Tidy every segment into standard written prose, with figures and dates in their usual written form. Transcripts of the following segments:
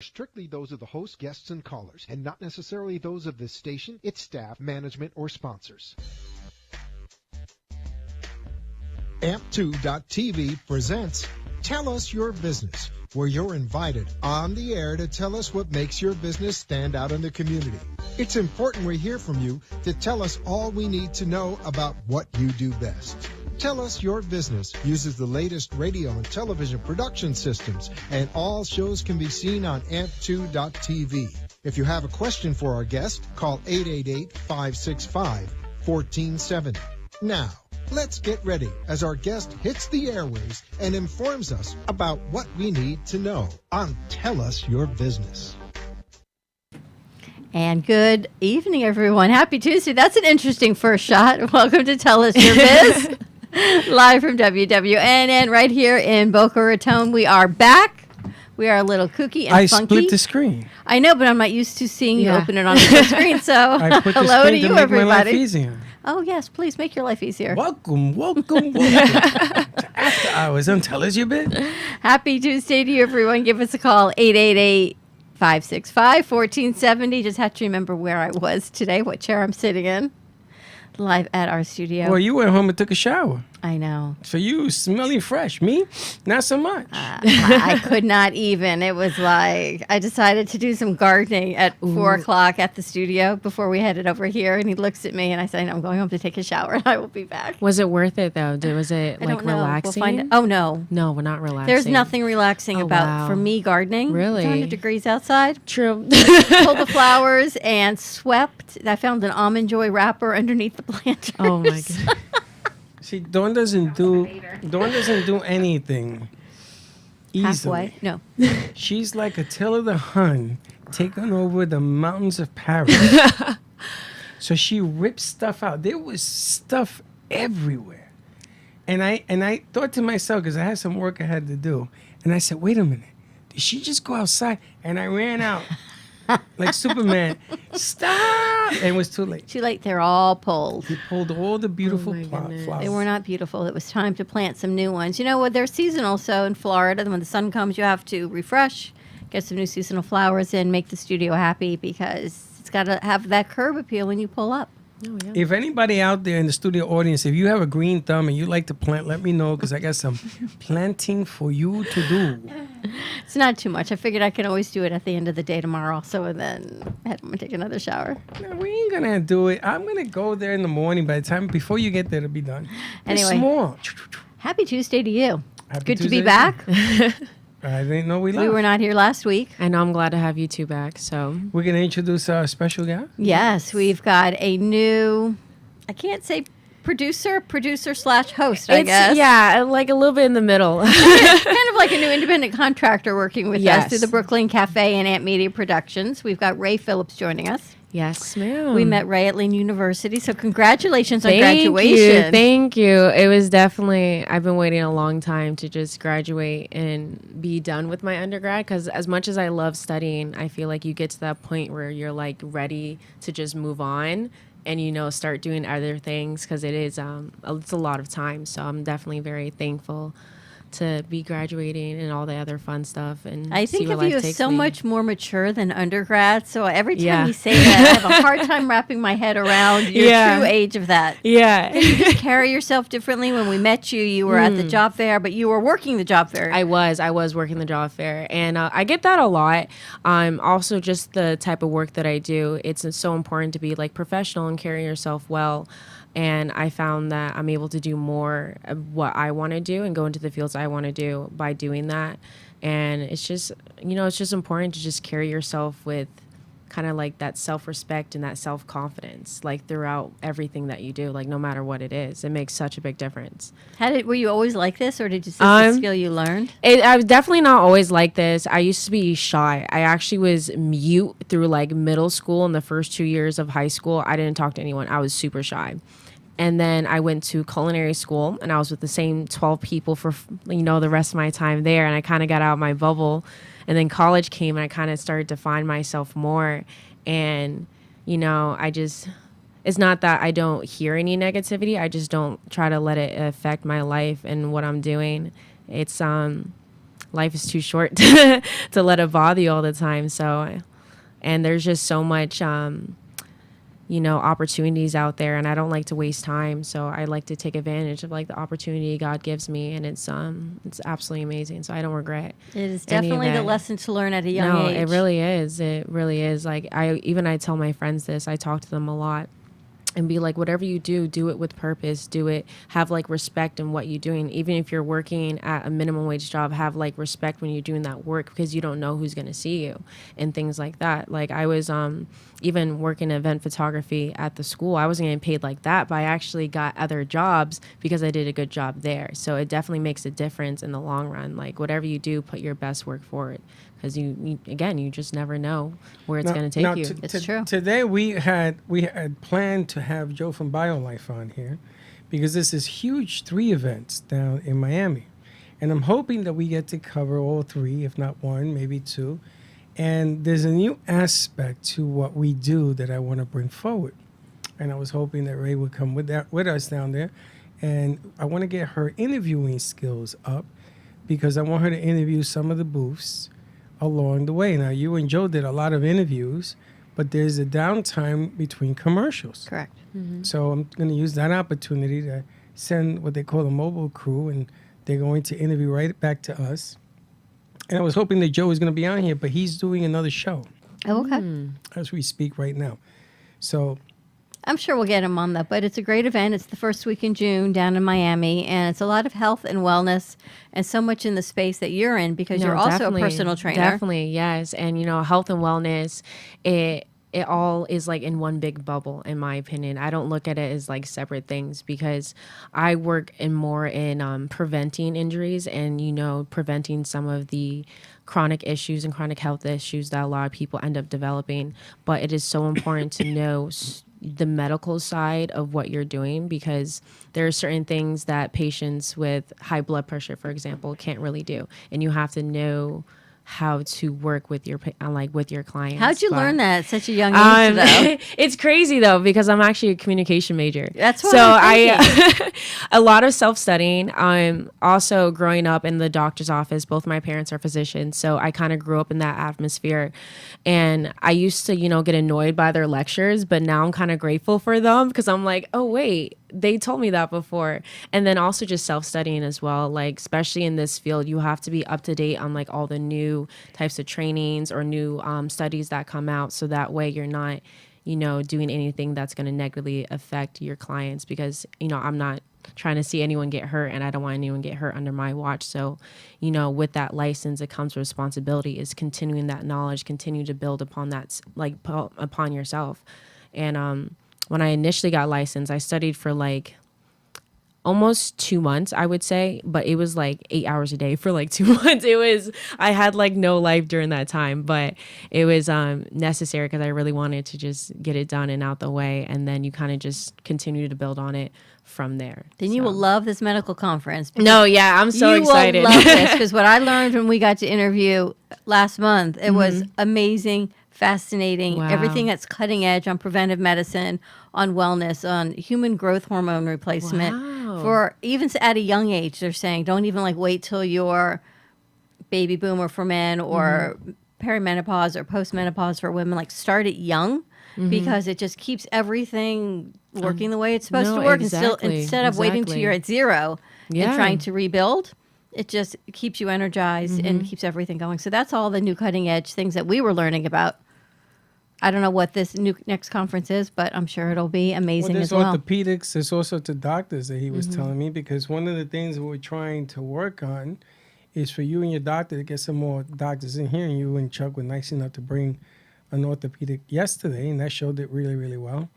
Strictly those of the host, guests, and callers, and not necessarily those of this station, its staff, management, or sponsors. AMP2.tv presents Tell Us Your Business, where you're invited on the air to tell us what makes your business stand out in the community. It's important we hear from you to tell us all we need to know about what you do best. Tell Us Your Business uses the latest radio and television production systems, and all shows can be seen on AMP2.tv. If you have a question for our guest, call 888-565-1470. Now, let's get ready as our guest hits the airways and informs us about what we need to know on Tell Us Your Business. And good evening, everyone. Happy Tuesday. That's an interesting first shot. Welcome to Tell Us Your Biz, live from WWNN right here in Boca Raton. We are back. We are a little kooky and funky. I split the screen. I know, but I'm not used to seeing you open it on the big screen. So I put the hello screen to you, make everybody. my life easier. Oh, yes. Please make your life easier. Welcome to After Hours on Tell Us Your Biz. Happy Tuesday to you, everyone. Give us a call, 888-565-1470. Just have to remember where I was today, what chair I'm sitting in, live at our studio. Well, you went home and took a shower. I know. For you, smelling fresh. Me, not so much. I could not even. It was like I decided to do some gardening at 4 o'clock at the studio before we headed over here. And he looks at me and I said, I'm going home to take a shower and I will be back. Was it worth it, though? Was it I like don't know. relaxing? We'll find. Oh, no. No, we're not relaxing. There's nothing relaxing about, for me, gardening. Really? It's 100 degrees outside. True. Pulled the flowers and swept. I found an Almond Joy wrapper underneath the planters. Oh, my God. See, Dawn doesn't do anything easily. Halfway? No. She's like Attila the Hun taking over the mountains of Paris. So she ripped stuff out. There was stuff everywhere. And I thought to myself, because I had some work I had to do, and I said, wait a minute, did she just go outside? And I ran out like Superman. Stop! And it was too late. Too late. They're all pulled. He pulled all the beautiful goodness. flowers. They were not beautiful. It was time to plant some new ones. You know what? They're seasonal. So in Florida, when the sun comes, you have to refresh, get some new seasonal flowers in, make the studio happy because it's got to have that curb appeal when you pull up. Oh, yeah. If anybody out there in the studio audience, if you have a green thumb and you like to plant, let me know because I got some planting for you to do. It's not too much. I figured I can always do it at the end of the day tomorrow also, and then I'm going to take another shower. No, we ain't going to do it. I'm going to go there in the morning. By the time, before you get there, it'll be done. It's Anyway. small. Happy Tuesday to you. Happy Good to Tuesday be back. I didn't know we left. We were not here last week. I know I'm glad to have you two back. So We're going to introduce our special guest. Yes, we've got a new, I can't say producer slash host, I guess. Yeah, like a little bit in the middle. Kind of like a new independent contractor working with us Yes. through the Brooklyn Cafe and Ant Media Productions. We've got Ray Phillips joining us. Yes, ma'am. We met Ray at Lane University, so congratulations on Thank graduation. you. Thank you. It was definitely, I've been waiting a long time to just graduate and be done with my undergrad because as much as I love studying, I feel like you get to that point where you're like ready to just move on and, you know, start doing other things because it's a lot of time. So I'm definitely very thankful to be graduating and all the other fun stuff. And I see think where of life you as takes so me. much more mature than undergrad. So every time Yeah. you say that, I have a hard time wrapping my head around your Yeah. true age of that. Yeah. You just carry yourself differently. When we met you, you were at the job fair, but you were working the job fair. I was working the job fair, and I get that a lot. Also, just the type of work that I do, it's so important to be like professional and carry yourself well. And I found that I'm able to do more of what I want to do and go into the fields I want to do by doing that. And it's just, you know, it's just important to just carry yourself with kind of like that self-respect and that self-confidence, like throughout everything that you do, like no matter what it is. It makes such a big difference. Were you always like this, or did you see a skill you learned? I was definitely not always like this. I used to be shy. I actually was mute through like middle school and the first 2 years of high school. I didn't talk to anyone. I was super shy. And then I went to culinary school and I was with the same 12 people for, you know, the rest of my time there. And I kind of got out of my bubble. And then college came and I kind of started to find myself more. And, you know, it's not that I don't hear any negativity. I just don't try to let it affect my life and what I'm doing. It's, life is too short to let it bother you all the time. So, and there's just so much, opportunities out there, and I don't like to waste time. So I like to take advantage of like the opportunity God gives me, and it's absolutely amazing. So I don't regret. It is any of definitely the that. lesson to learn at a young No, age. it really is. It really is. Like I tell my friends this. I talk to them a lot and be like, whatever you do, do it with purpose. Do it. Have like respect in what you're doing. Even if you're working at a minimum wage job, have like respect when you're doing that work, because you don't know who's going to see you and things like that. Like I was even working event photography at the school. I wasn't getting paid like that, but I actually got other jobs because I did a good job there. So it definitely makes a difference in the long run. Like whatever you do, put your best work forward, because you just never know where it's going to take you. It's true. Today we had planned to have Joe from BioLife on here, because this is huge 3 events down in Miami, and I'm hoping that we get to cover all 3, if not 1, maybe 2. And there's a new aspect to what we do that I want to bring forward, and I was hoping that Ray would come with us down there, and I want to get her interviewing skills up, because I want her to interview some of the booths along the way. Now, you and Joe did a lot of interviews, but there's a downtime between commercials. Correct. So I'm going to use that opportunity to send what they call a mobile crew, and they're going to interview right back to us. And I was hoping that Joe was going to be on here, but he's doing another show Oh, okay. as we speak right now. So I'm sure we'll get him on that, but it's a great event. It's the first week in June down in Miami, and it's a lot of health and wellness, and so much in the space that you're in, because you're also definitely, a personal trainer. Definitely, yes. And health and wellness, it all is like in one big bubble, in my opinion. I don't look at it as like separate things, because I work more in preventing injuries and preventing some of the chronic issues and chronic health issues that a lot of people end up developing. But it is so important to know the medical side of what you're doing, because there are certain things that patients with high blood pressure, for example, can't really do, and you have to know how to work with your with your clients. How'd you learn that at such a young age, though? It's crazy though, because I'm actually a communication major. That's what so I'm a lot of self-studying. I'm also growing up in the doctor's office. Both my parents are physicians, so I kind of grew up in that atmosphere. And I used to, get annoyed by their lectures, but now I'm kind of grateful for them, because I'm like, oh wait, they told me that before. And then also just self-studying as well. Like, especially in this field, you have to be up to date on like all the new types of trainings or new studies that come out. So that way you're not, doing anything that's going to negatively affect your clients, because, I'm not trying to see anyone get hurt, and I don't want anyone get hurt under my watch. So, with that license, it comes with responsibility, is continuing that knowledge, continue to build upon that, like upon yourself. And, when I initially got licensed, I studied for like almost 2 months, I would say, but it was like 8 hours a day for like 2 months. I had like no life during that time, but it was necessary, because I really wanted to just get it done and out the way. And then you kind of just continue to build on it from there. Then you will love this medical conference. No, yeah, I'm so excited. You will love this, because what I learned when we got to interview last month, it was amazing, fascinating. Wow. Everything that's cutting edge on preventive medicine, on wellness, on human growth hormone replacement. Wow. For even at a young age, they're saying don't even like wait till you're baby boomer for men, or perimenopause or postmenopause for women. Like start it young, because it just keeps everything working the way it's supposed to work. Exactly, And still, instead of waiting till you're at zero and trying to rebuild, it just keeps you energized and keeps everything going. So that's all the new cutting edge things that we were learning about. I don't know what this next conference is, but I'm sure it'll be amazing there's as well. orthopedics, there's also the doctors that he was telling me, because one of the things that we're trying to work on is for you and your doctor to get some more doctors in here. And you and Chuck were nice enough to bring an orthopedic yesterday, and that showed it really, really well.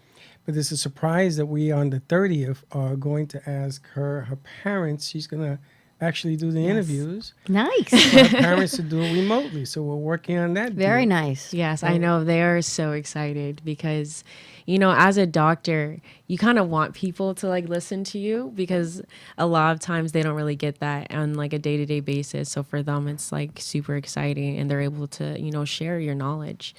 But there's a surprise that we, on the 30th, are going to ask her parents. She's going to actually do the interviews. Nice. For her parents to do it remotely. So we're working on that. Very deal. nice. Yes, I know. They're so excited, because, as a doctor, you kind of want people to like listen to you, because a lot of times they don't really get that on like a day-to-day basis. So for them, it's like super exciting, and they're able to, share your knowledge.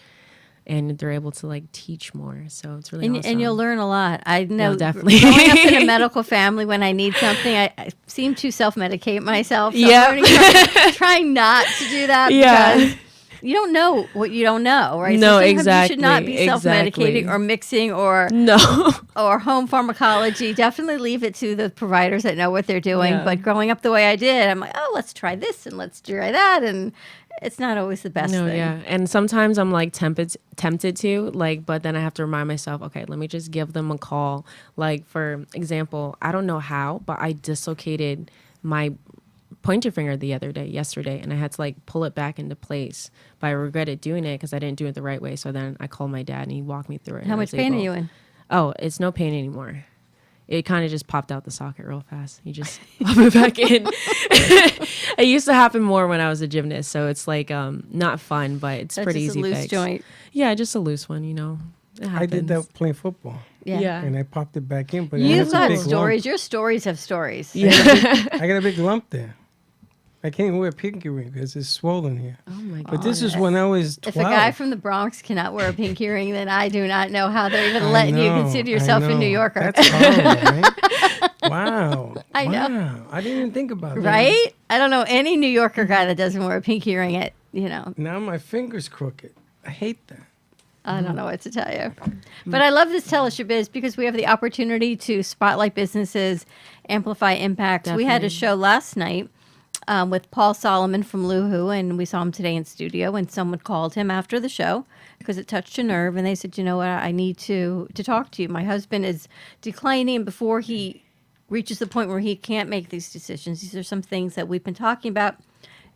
and they're able to like teach more. So it's really awesome. And you'll learn a lot. I know, definitely. Growing up in a medical family, when I need something, I seem to self-medicate myself. So Yeah. I'm learning, trying not to do that because you don't know what you don't know, right? No, sometimes exactly. You should not be self-medicating Exactly. or mixing or No. or home pharmacology. Definitely leave it to the providers that know what they're doing. Yeah. But growing up the way I did, I'm like, oh, let's try this and let's try that, and it's not always the best No, thing. yeah. And sometimes I'm like tempted to, like, but then I have to remind myself, okay, let me just give them a call. Like, for example, I don't know how, but I dislocated my pointer finger yesterday, and I had to like pull it back into place. But I regretted doing it because I didn't do it the right way. So then I called my dad and he walked me through it. How much pain are you in? Oh, it's no pain anymore. It kind of just popped out the socket real fast. You just pop it back in. It used to happen more when I was a gymnast, so it's like not fun, but it's That's pretty just easy a loose fix. joint. Yeah, just a loose one, It I did happens. that playing football, Yeah. and I popped it back in. But You've it's a got big stories. lump. Your stories have stories. Yeah. I got a big lump there. I can't even wear a pinky ring because it's swollen here. Oh my god. But this is when I was 12. If a guy from the Bronx cannot wear a pinky ring, then I do not know how they're even letting you consider yourself a New Yorker. That's horrible, right? Wow. I know. Wow. I didn't even think about that. Right? I don't know any New Yorker guy that doesn't wear a pinky ring at, Now my finger's crooked. I hate that. I don't know what to tell you. But I love this Tell Us Your Biz because we have the opportunity to spotlight businesses, amplify impacts. We had a Definitely. show last night with Paul Solomon from Luhu, and we saw him today in studio, and someone called him after the show because it touched a nerve, and they said, you know what, I need to talk to you. My husband is declining, and before he reaches the point where he can't make these decisions, these are some things that we've been talking about,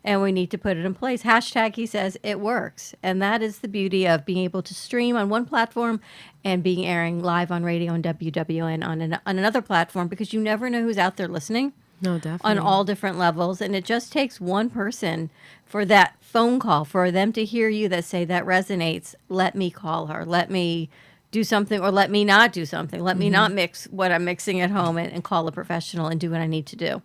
and we need to put it in place. Hashtag, he says, it works. And that is the beauty of being able to stream on one platform and being airing live on radio and WWN on another platform, because you never know who's out there listening No, definitely. on all different levels. And it just takes one person for that phone call, for them to hear you that say that resonates. Let me call her. Let me do something, or let me not do something. Let me not mix what I'm mixing at home and call a professional and do what I need to do.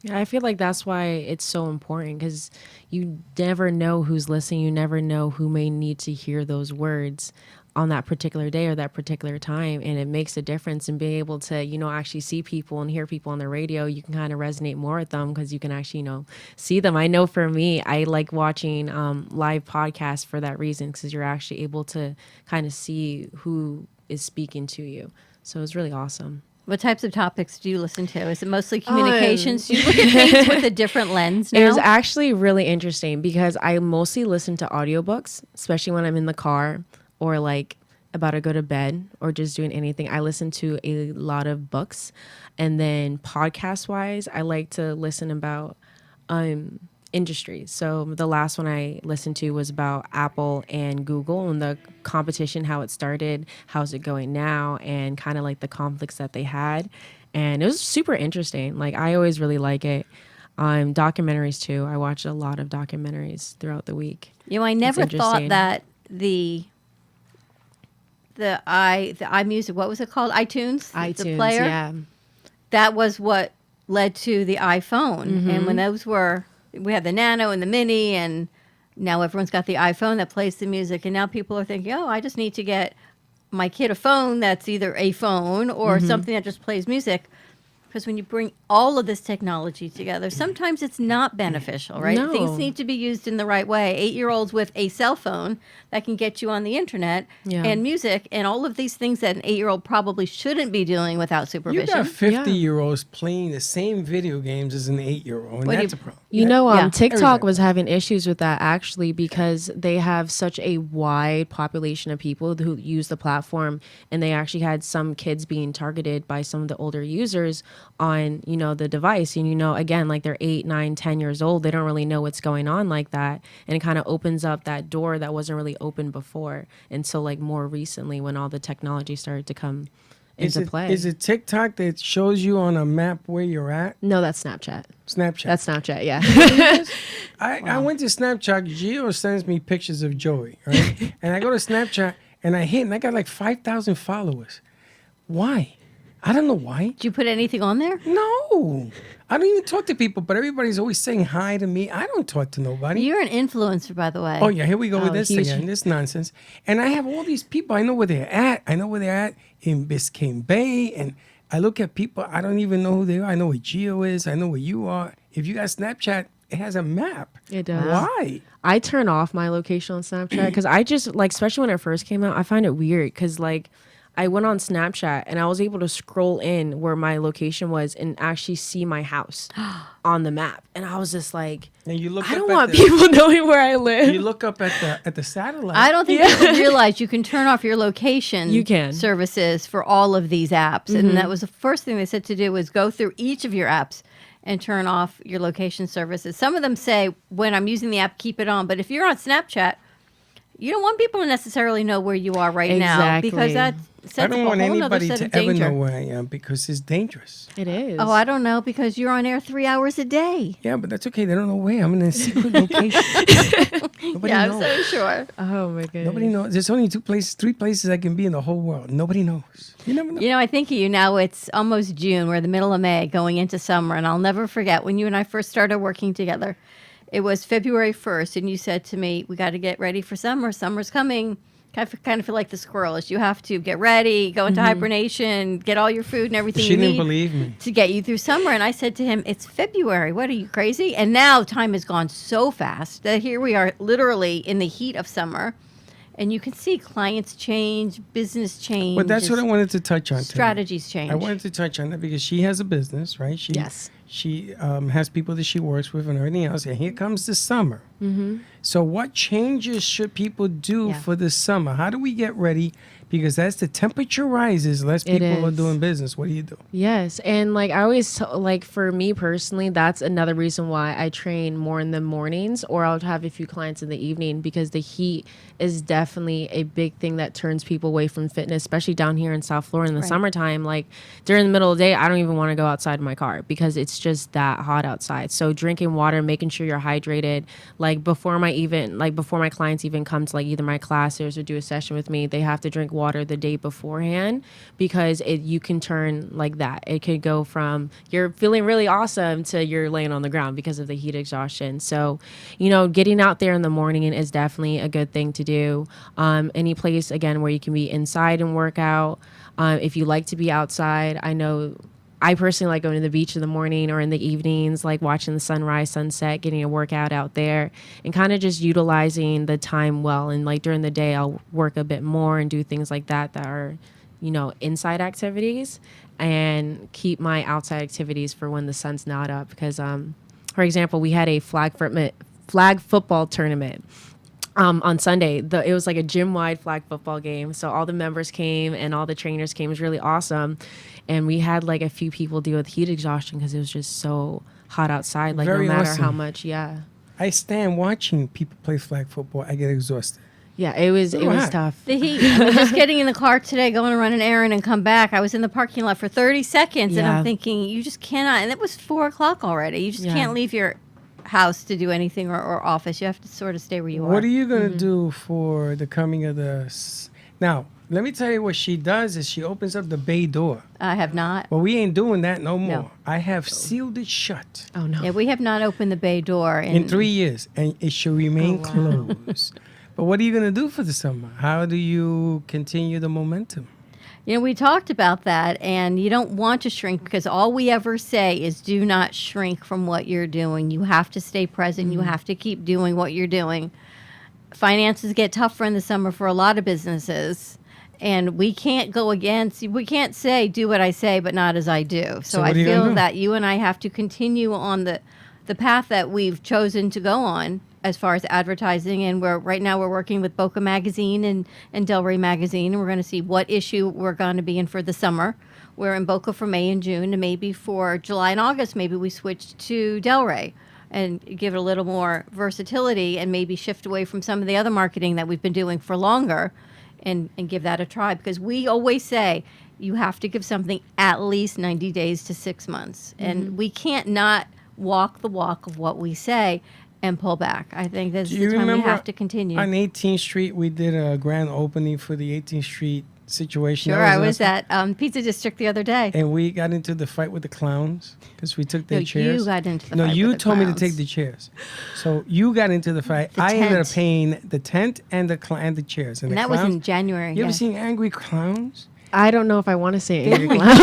Yeah, I feel like that's why it's so important, because you never know who's listening. You never know who may need to hear those words on that particular day or that particular time. And it makes a difference in being able to, actually see people and hear people on the radio. You can kind of resonate more with them because you can actually, see them. I know for me, I like watching live podcasts for that reason, because you're actually able to kind of see who is speaking to you. So it's really awesome. What types of topics do you listen to? Is it mostly communications? Do you look at things with a different lens now? It was actually really interesting because I mostly listen to audiobooks, especially when I'm in the car or like about to go to bed or just doing anything. I listen to a lot of books. And then podcast wise, I like to listen about industry. So the last one I listened to was about Apple and Google and the competition, how it started, how's it going now, and kind of like the conflicts that they had. And it was super interesting. Like, I always really like it. Documentaries too. I watch a lot of documentaries throughout the week. I never thought interesting. that the iMusic, what was it called? iTunes? iTunes, the player? yeah. That was what led to the iPhone. And when those we had the Nano and the Mini, and now everyone's got the iPhone that plays the music. And now people are thinking, oh, I just need to get my kid a phone that's either a phone or something that just plays music. Because when you bring all of this technology together, sometimes it's not beneficial, right? No. Things need to be used in the right way. 8-year-olds with a cell phone that can get you on the internet Yeah. and music and all of these things that an 8-year-old probably shouldn't be doing without You supervision. got 50-year-olds playing the same video games as an 8-year-old, and What do that's you- a problem. Yeah. TikTok Everybody. was having issues with that actually, because they have such a wide population of people who use the platform, and they actually had some kids being targeted by some of the older users on, the device. And, again, like they're 8, 9, 10 years old. They don't really know what's going on like that. And it kind of opens up that door that wasn't really open before until like more recently when all the technology started to come into play. Is it TikTok that shows you on a map where you're at? No, that's Snapchat. Snapchat. That's Snapchat, yeah. I went to Snapchat. Gio sends me pictures of Joey, right? And I go to Snapchat and I hit, and I got like 5,000 followers. Why? I don't know why. Did you put anything on there? No, I don't even talk to people, but everybody's always saying hi to me. I don't talk to nobody. You're an influencer, by the way. Oh yeah, here we go with Oh, this huge. again, this nonsense. And I have all these people. I know where they're at. I know where they're at in Biscayne Bay, and I look at people. I don't even know who they are. I know where Geo is. I know where you are. If you got Snapchat, it has a map. It does. Why? I turn off my location on Snapchat because I just like, especially when it first came out, I find it weird because like I went on Snapchat and I was able to scroll in where my location was and actually see my house on the map, and I was just like, And you look I up don't at want the, people knowing where I live. You look up at the satellite. I don't think people realize you can turn off your location You can. services for all of these apps. And that was the first thing they said to do was go through each of your apps and turn off your location services. Some of them say, when I'm using the app, keep it on. But if you're on Snapchat, you don't want people to necessarily know where you are right now because Exactly. that I sets don't up want a whole nother anybody set to of ever danger. know where I am because it's dangerous. It is. Oh, I don't know because you're on air 3 hours a day. Yeah, but that's okay. They don't know where. I'm in a secret location. Nobody Yeah, I'm knows. so sure. Oh my goodness. Nobody knows. There's only three places I can be in the whole world. Nobody knows. You never know. You know, I think of you now. It's almost June. We're the middle of May, going into summer, and I'll never forget when you and I first started working together. It was February 1st, and you said to me, "We got to get ready for summer. Summer's coming." Kind of feel like the squirrels. You have to get ready, go into hibernation, get all your food and everything She you didn't need believe me. to get you through summer. And I said to him, "It's February. What are you, crazy?" And now time has gone so fast that here we are, literally in the heat of summer, and you can see clients change, business change. But that's what I wanted to touch on today. Strategies change. I wanted to touch on that because she has a business, right? Yes. She has people that she works with and everything else. And here comes the summer. Mm-hmm. So what changes should people do Yeah. for the summer? How do we get ready? Because as the temperature rises, less It people are is. doing business. What do you do? Yes, and like I always like for me personally, that's another reason why I train more in the mornings, or I'll have a few clients in the evening because the heat is definitely a big thing that turns people away from fitness, especially down here in South Florida in the Right. summertime. Like during the middle of the day, I don't even want to go outside in my car because it's just that hot outside. So drinking water, making sure you're hydrated. Like before my clients even come to like either my classes or do a session with me, they have to drink water the day beforehand because you can turn like that. It could go from you're feeling really awesome to you're laying on the ground because of the heat exhaustion. So, getting out there in the morning is definitely a good thing to do. Any place again where you can be inside and work out. If you like to be outside, I know I personally like going to the beach in the morning or in the evenings, like watching the sunrise, sunset, getting a workout out there and kind of just utilizing the time well. And like during the day, I'll work a bit more and do things like that are, inside activities and keep my outside activities for when the sun's not up. Because, for example, we had a flag football tournament. On Sunday, it was like a gym-wide flag football game. So all the members came and all the trainers came. It was really awesome. And we had like a few people deal with heat exhaustion because it was just so hot outside. Like Very no matter awesome. how much, yeah. I stand watching people play flag football. I get exhausted. Yeah, it was hot. tough. The heat. I mean, just getting in the car today, going to run an errand and come back. I was in the parking lot for 30 seconds and Yeah. I'm thinking, you just cannot. And it was 4 o'clock already. You just Yeah. can't leave your house to do anything or office. You have to sort of stay where you are. What are you going to do for the coming of Now, let me tell you what she does is she opens up the bay door. I have not. Well, we ain't doing that no more. No. I have sealed it shut Oh, no. Yeah, we have not opened the bay door in 3 years, and it should remain closed. But what are you going to do for the summer? How do you continue the momentum? We talked about that, and you don't want to shrink because all we ever say is do not shrink from what you're doing. You have to stay present. You have to keep doing what you're doing. Finances get tougher in the summer for a lot of businesses, and we can't we can't say do what I say, but not as I do. So what I are you gonna feel do? that you and I have to continue on the path that we've chosen to go on as far as advertising, and right now we're working with Boca Magazine and Delray Magazine, and we're going to see what issue we're going to be in for the summer. We're in Boca for May and June, and maybe for July and August, maybe we switch to Delray and give it a little more versatility and maybe shift away from some of the other marketing that we've been doing for longer and give that a try. Because we always say you have to give something at least 90 days to 6 months. And we can't not walk the walk of what we say and pull back. I think this Do is you the time we remember have to continue. On 18th Street, we did a grand opening for the 18th Street situation. Sure, That I was awesome. at Pizza District the other day. And we got into the fight with the clowns because we took their No, chairs. you got into the No, fight you with the told me to clowns. take the chairs. So you got into the fight. The I ended up tent. paying the tent and the chairs. And the that was clowns. in January. You yeah. ever seen Angry Clowns? I don't know if I want to say They angry were clown.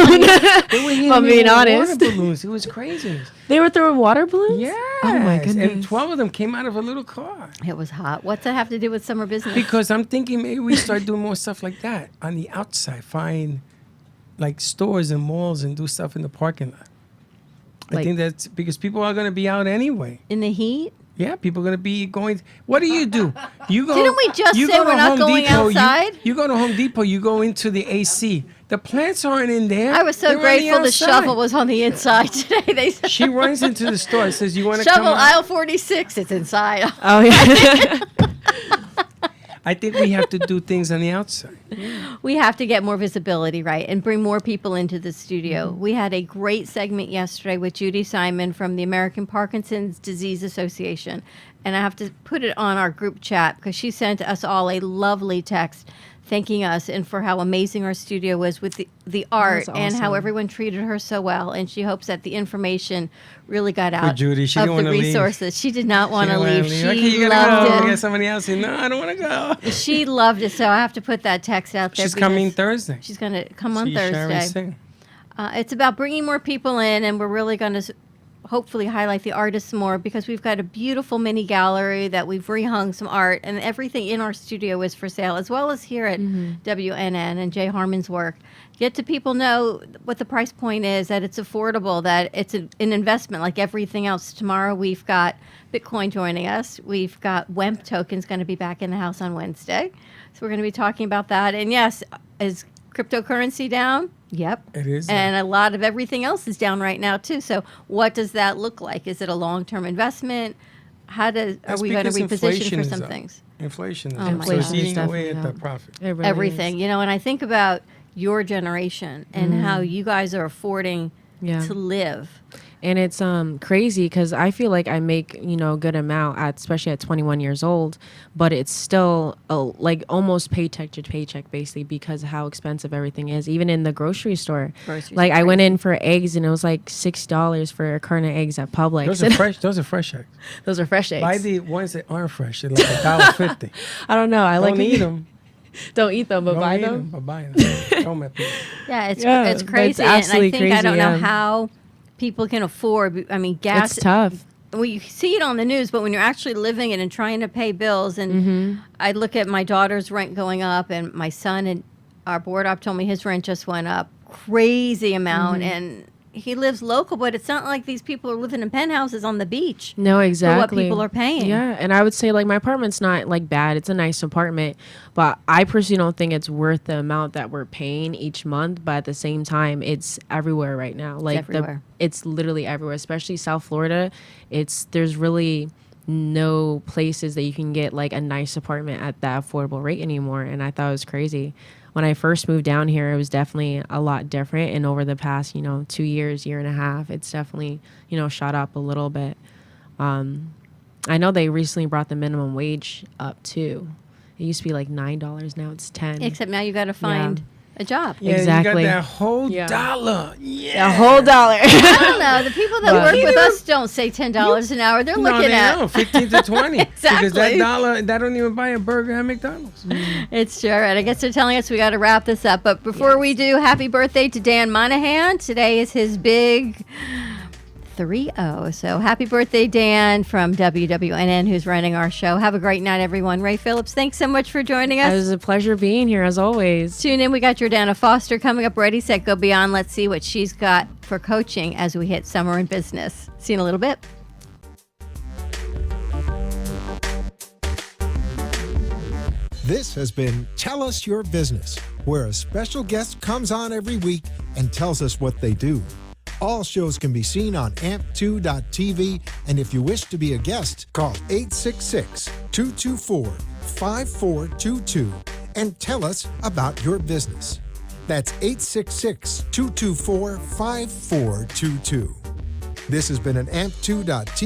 They were hitting I'm me being with honest. water balloons. It was crazy. They were throwing water balloons? Yes. Oh my And goodness. 12 of them came out of a little car. It was hot. What's that have to do with summer business? Because I'm thinking maybe we start doing more stuff like that on the outside. Find like stores and malls and do stuff in the parking lot. I Like- think that's because people are going to be out anyway. In the heat? Yeah, people are going to be going. What do? You go. Didn't we just you say go to we're not Home going Depot, outside? You go to Home Depot. You go into the AC. The plants aren't in there. I was so They're on grateful the outside. shovel was on the inside today. They said, She runs into the store and says, "You want to come shovel out?" aisle 46. It's inside. Oh, yeah. I think we have to do things on the outside. We have to get more visibility, right, and bring more people into the studio. Mm-hmm. We had a great segment yesterday with Judy Simon from the American Parkinson's Disease Association, and I have to put it on our group chat because she sent us all a lovely text thanking us and for how amazing our studio was with the art That's and how awesome. everyone treated her so well. And she hopes that the information really got out Judy, she of didn't the wanna leave. resources. She did not want to leave. Okay, She you gotta go. loved Get it. somebody else. Say, no, I don't want to go. She loved it, so I have to put that text out there. She's coming because Thursday. She's going to come on See Shari Thursday. sing. It's about bringing more people in, and we're really going to hopefully highlight the artists more because we've got a beautiful mini gallery that we've rehung some art, and everything in our studio is for sale, as well as here at WNN and Jay Harmon's work. Get to people know what the price point is, that it's affordable, that it's an investment like everything else. Tomorrow we've got Bitcoin joining us. We've got WEMP tokens going to be back in the house on Wednesday. So we're going to be talking about that. And yes, is cryptocurrency down? Yep. It is. And a lot of everything else is down right now too. So what does that look like? Is it a long-term investment? Are That's we going to because reposition inflation for is some up. things? Inflation is Oh up. my So it's God. eating away Definitely at the up. profit. It really Everything, is. you know, and I think about your generation and how you guys are affording Yeah. to live. And it's crazy because I feel like I make a good amount especially at 21 years old, but it's still like almost paycheck to paycheck basically because of how expensive everything is. Even in the grocery store, Groceries like are I went crazy. in for eggs and it was like $6 for a carton of eggs at Publix. Those are fresh. Those are fresh eggs. Those are fresh eggs. Buy the ones that aren't fresh. They're like $1.50. I don't know. I Don't like eat them. Don't eat them, but Don't buy eat them. but buy them. Don't met people. Yeah, it's Yeah, it's it's crazy, and I absolutely think I don't crazy, know yeah. how people can afford. I mean, gas. It's tough. Well, you see it on the news, but when you're actually living it and trying to pay bills, and Mm-hmm. I look at my daughter's rent going up, and my son and our board op told me his rent just went up crazy amount, Mm-hmm. and he lives local, but it's not like these people are living in penthouses on the beach. No, exactly. what people are paying. Yeah, and I would say like my apartment's not like bad. It's a nice apartment, but I personally don't think it's worth the amount that we're paying each month. But at the same time, it's everywhere right now. Like everywhere. it's literally everywhere, especially South Florida. There's really no places that you can get like a nice apartment at that affordable rate anymore. And I thought it was crazy. When I first moved down here, it was definitely a lot different. And over the past, 2 years, year and a half, it's definitely, shot up a little bit. I know they recently brought the minimum wage up too. It used to be like $9. Now it's $10. Except now you got to find a job. Yeah, Exactly. you got that whole Yeah. dollar. Yeah. a whole dollar. I don't know. The people that But- work with us don't say $10 an hour. They're No, looking they at don't. 15 to 20. Because Exactly. that dollar, that don't even buy a burger at McDonald's. It's sure. And I guess they're telling us we got to wrap this up. But before we do, happy birthday to Dan Monahan. Today is his big 3-0. So happy birthday, Dan, from WWNN, who's running our show. Have a great night, everyone. Ray Phillips, thanks so much for joining It us. was a pleasure being here as always. Tune in. We got Jordana Foster coming up. Ready, set, go beyond. Let's see what she's got for coaching as we hit summer in business. See you in a little bit. This has been Tell Us Your Business, where a special guest comes on every week and tells us what they do. All shows can be seen on amp2.tv, and if you wish to be a guest, call 866-224-5422 and tell us about your business. That's 866-224-5422. This has been an amp2.tv